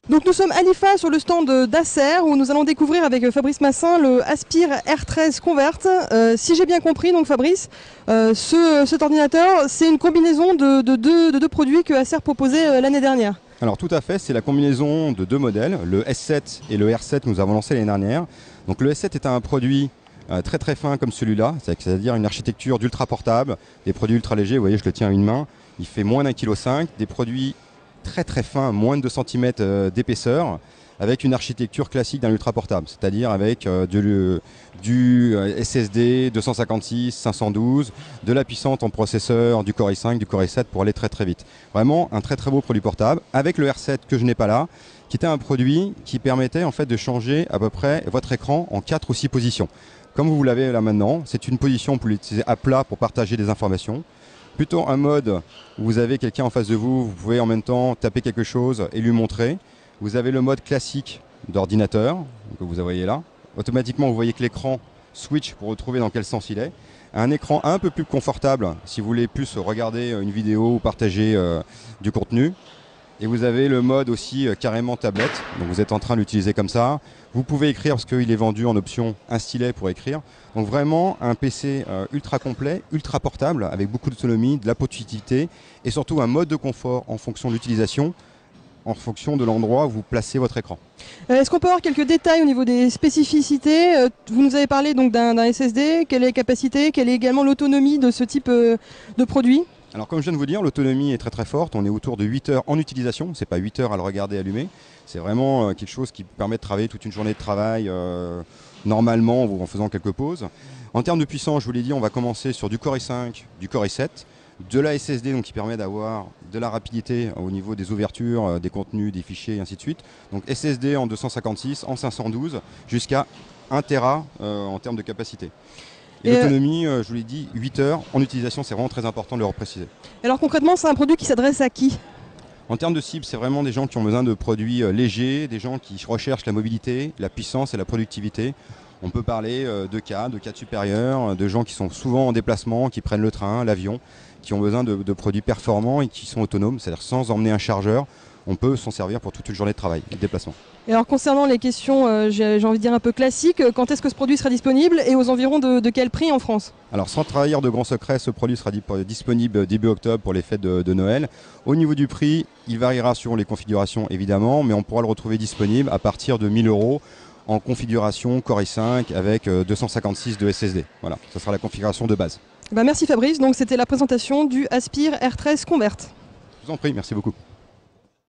Donc nous sommes à l'IFA sur le stand d'Acer où nous allons découvrir avec Fabrice Massin le Aspire R13 Convert. Si j'ai bien compris, donc Fabrice, cet ordinateur, c'est une combinaison de deux produits que Acer proposait l'année dernière. Alors tout à fait, c'est la combinaison de deux modèles, le S7 et le R7 que nous avons lancé l'année dernière. Donc le S7 est un produit très très fin comme celui-là, c'est-à-dire une architecture d'ultra portable, des produits ultra légers, vous voyez je le tiens à une main, il fait moins d'1,5 kg, des produits très très fins, moins de 2 cm d'épaisseur, avec une architecture classique d'un ultra portable, c'est-à-dire avec du SSD 256, 512, de la puissance en processeur, du Core i5, du Core i7 pour aller très très vite. Vraiment un très très beau produit portable, avec le R7 que je n'ai pas là, qui était un produit qui permettait en fait de changer à peu près votre écran en 4 ou 6 positions. Comme vous l'avez là maintenant, c'est une position pour l'utiliser à plat pour partager des informations. Plutôt un mode où vous avez quelqu'un en face de vous, vous pouvez en même temps taper quelque chose et lui montrer. Vous avez le mode classique d'ordinateur, que vous voyez là. Automatiquement, vous voyez que l'écran switch pour retrouver dans quel sens il est. Un écran un peu plus confortable si vous voulez plus regarder une vidéo ou partager du contenu. Et vous avez le mode aussi carrément tablette, donc vous êtes en train de l'utiliser comme ça. Vous pouvez écrire parce qu'il est vendu en option un stylet pour écrire. Donc vraiment un PC ultra complet, ultra portable, avec beaucoup d'autonomie, de la portabilité et surtout un mode de confort en fonction de l'utilisation, en fonction de l'endroit où vous placez votre écran. Est-ce qu'on peut avoir quelques détails au niveau des spécificités? Vous nous avez parlé donc d'un SSD, quelle est la capacité, quelle est également l'autonomie de ce type de produit? Alors comme je viens de vous dire, l'autonomie est très très forte, on est autour de 8 heures en utilisation, c'est pas 8 heures à le regarder allumer, c'est vraiment quelque chose qui permet de travailler toute une journée de travail normalement en faisant quelques pauses. En termes de puissance, je vous l'ai dit, on va commencer sur du Core i5, du Core i7, de la SSD donc, qui permet d'avoir de la rapidité au niveau des ouvertures, des contenus, des fichiers et ainsi de suite. Donc SSD en 256, en 512 jusqu'à 1 Tera en termes de capacité. Et l'autonomie, je vous l'ai dit, 8 heures en utilisation, c'est vraiment très important de le repréciser. Alors concrètement, c'est un produit qui s'adresse à qui? En termes de cible, c'est vraiment des gens qui ont besoin de produits légers, des gens qui recherchent la mobilité, la puissance et la productivité. On peut parler de cadres supérieurs, de gens qui sont souvent en déplacement, qui prennent le train, l'avion, qui ont besoin de produits performants et qui sont autonomes, c'est-à-dire sans emmener un chargeur. On peut s'en servir pour toute une journée de travail et de déplacement. Et alors concernant les questions, j'ai envie de dire un peu classiques, quand est-ce que ce produit sera disponible et aux environs de quel prix en France? Alors sans trahir de grands secrets, ce produit sera disponible début octobre pour les fêtes de Noël. Au niveau du prix, il variera selon les configurations évidemment, mais on pourra le retrouver disponible à partir de 1 000 € en configuration Core i5 avec 256 de SSD. Voilà, ça sera la configuration de base. Merci Fabrice, donc c'était la présentation du Aspire R13 Convert. Je vous en prie, merci beaucoup.